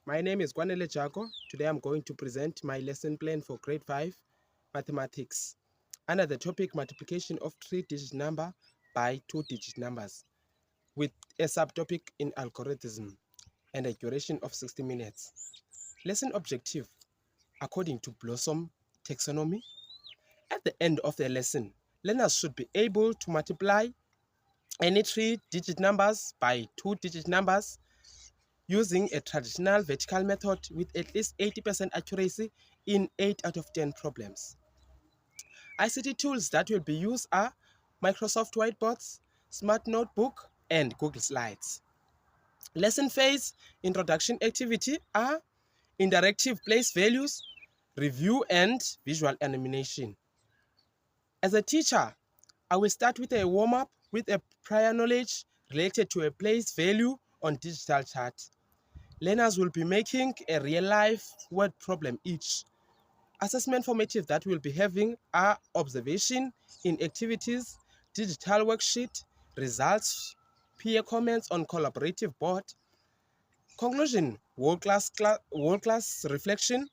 My name is Kwanele Jako. Today I'm going to present my lesson plan for grade 5 mathematics under the topic multiplication of 3-digit number by 2-digit numbers with a subtopic in algorithm and a duration of 60 minutes. Lesson objective according to Blossom taxonomy. At the end of the lesson, learners should be able to multiply any 3-digit numbers by 2-digit numbers using a traditional vertical method with at least 80% accuracy in 8 out of 10 problems. ICT tools that will be used are Microsoft Whiteboards, Smart Notebook, and Google Slides. Lesson phase introduction activity are interactive place values, review, and visual animation. As a teacher, I will start with a warm-up with a prior knowledge related to a place value on digital chart. Learners will be making a real-life word problem each. Assessment formative that we'll be having are observation in activities, digital worksheet, results, peer comments on collaborative board. Conclusion, world-class reflection.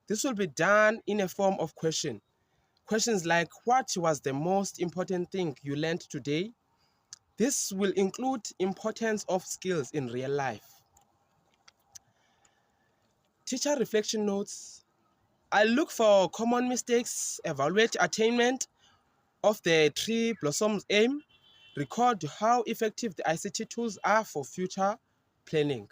This will be done in a form of question. Questions like, what was the most important thing you learned today? This will include importance of skills in real life. Teacher reflection notes. I look for common mistakes, evaluate attainment of the Three Blossoms aim, record how effective the ICT tools are for future planning.